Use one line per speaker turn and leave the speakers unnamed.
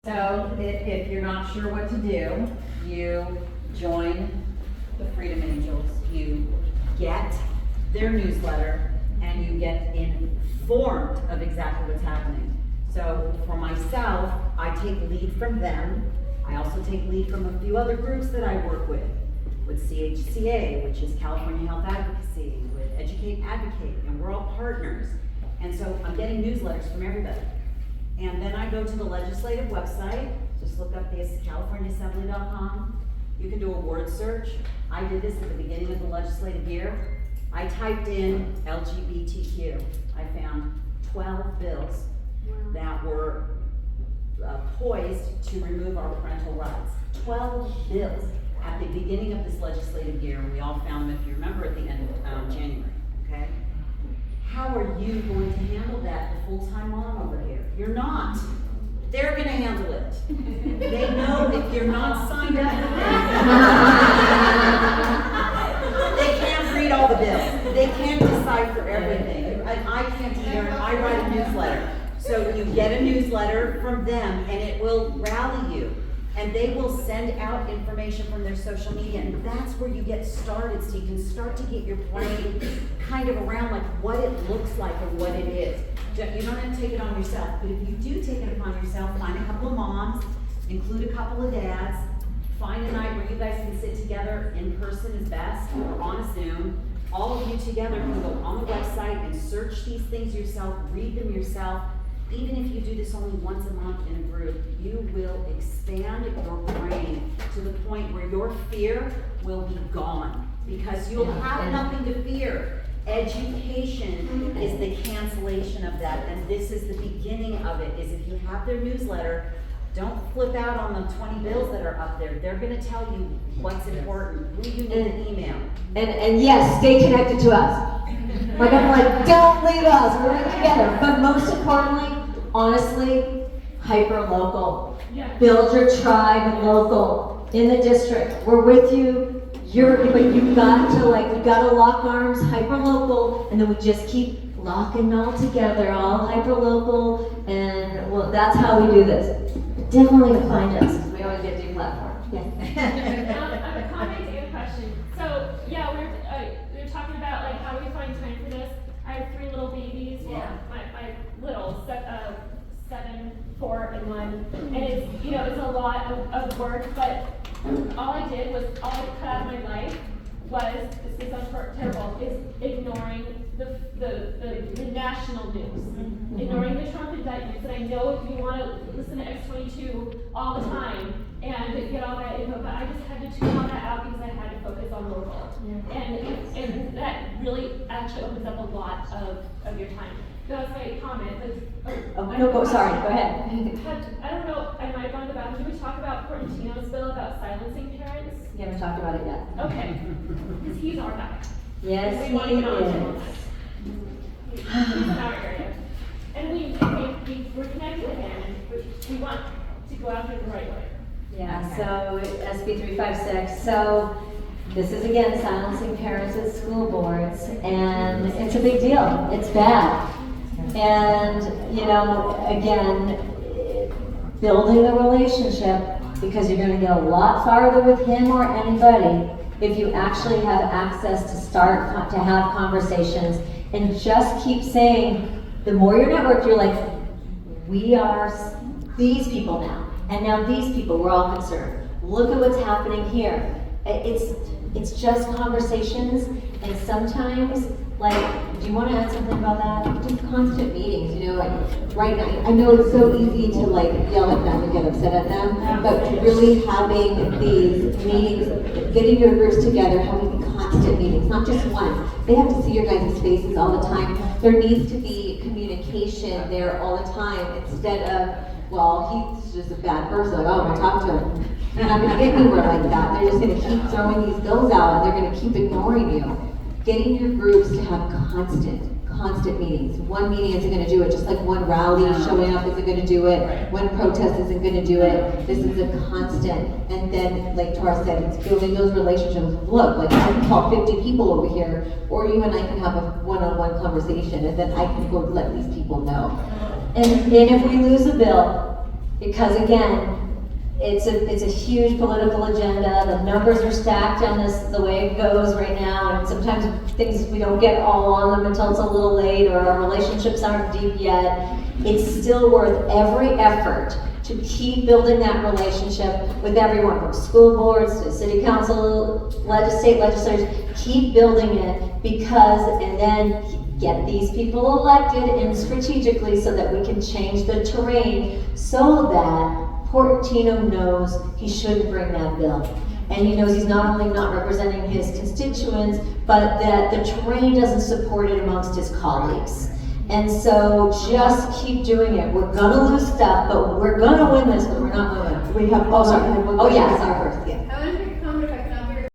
So if you're not sure what to do, you join the Freedom Angels, you get their newsletter, and you get informed of exactly what's happening. So for myself, I take lead from them. I also take lead from a few other groups that I work with CHCA, which is California Health Advocacy, with Educate Advocate, and we're all partners. And so I'm getting newsletters from everybody. And then I go to the legislative website, just look up this californiaassembly.com. You can do a word search. I did this at the beginning of the legislative year. I typed in LGBTQ. I found 12 bills that were poised to remove our parental rights. 12 bills at the beginning of this legislative year, and we all found them, if you remember, at the end of January, okay? How are you going to handle that, the full-time mom over here? You're not. They're gonna handle it. They know if you're not signed up for it. They can't read all the bills. They can't decipher everything. I can't either, I write a newsletter. So you get a newsletter from them and it will rally you. And they will send out information from their social media, and that's where you get started, so you can start to get your brain kind of around like what it looks like and what it is. You don't have to take it on yourself, but if you do take it upon yourself, find a couple of moms, include a couple of dads, find a night where you guys can sit together, in person is best, or on a Zoom. All of you together can go on the website and search these things yourself, read them yourself. Even if you do this only once a month in a group, you will expand your brain to the point where your fear will be gone, because you'll have nothing to fear. Education is the cancellation of that, and this is the beginning of it, is if you have their newsletter, don't flip out on the 20 bills that are up there. They're gonna tell you what's important, who you need to email.
And yes, stay connected to us. Like I'm like, don't leave us, we're in together. But most importantly, honestly, hyper local.
Yeah.
Build your tribe local in the district. We're with you. But you've got to we gotta lock arms, hyper local, and then we just keep locking all together, all hyper local, and well, that's how we do this. But definitely find us, because we always get deplatformed. Yeah.
I have a comment and a question. So yeah, we're talking about like how do we find time for this. I have 3 little babies.
Yeah.
My little 7, 4, and 1, and it's it's a lot of work. But all I cut out of my life was, this sounds terrible, is ignoring the national news, ignoring the Trump indictments. And I know if you want to listen to X22 all the time and get all that info, but I just had to tune all that out because I had to focus on local. Yeah. And that really actually opens up a lot of your time. That was my comment.
Sorry, go ahead.
I don't know, I might have gone to the bathroom. Did we talk about Portantino's bill about silencing parents?
We haven't talked about it yet.
Okay, because he's our guy.
Yes,
We want to get on to him.
he is.
He's in our area. And we're connected to him, and we want to go after it the right way.
Yeah, so SB 356. So this is again silencing parents at school boards, and it's a big deal. It's bad. And again, building the relationship, because you're going to get a lot farther with him or anybody if you actually have access to have conversations, and just keep saying, the more you're networked, you're like, we are these people now, and now these people, we're all concerned. Look at what's happening here. It's just conversations, and sometimes, do you want to add something about that?
Just constant meetings, right now, I know it's so easy to yell at them and get upset at them, but really having these meetings, getting your groups together, having constant meetings, not just one. They have to see your guys' faces all the time. There needs to be communication there all the time, instead of, well, he's just a bad person, I'm gonna talk to him. You're not gonna get anywhere like that. They're just gonna keep throwing these bills out, and they're gonna keep ignoring you. Getting your groups to have constant meetings. One meeting isn't going to do it, just like one rally showing up isn't going to do it, one protest isn't going to do it. This is a constant. And then, like Tara said, it's building those relationships. Look, I can call 50 people over here, or you and I can have a one-on-one conversation, and then I can go let these people know.
And if we lose a bill, Because again, it's a huge political agenda, the numbers are stacked on this, the way it goes right now, and sometimes things, we don't get all on them until it's a little late, or our relationships aren't deep yet. It's still worth every effort to keep building that relationship with everyone, from school boards to city council, state legislators. Keep building it, because, and then get these people elected and strategically, so that we can change the terrain, so that Portantino knows he shouldn't bring that bill. And he knows he's not only not representing his constituents, but that the terrain doesn't support it amongst his colleagues. And so just keep doing it. We're gonna lose stuff, but we're gonna win this, but we're not gonna.
We have,
Oh, sorry.
we have one
Oh,
question
yeah,
here
sorry.
first.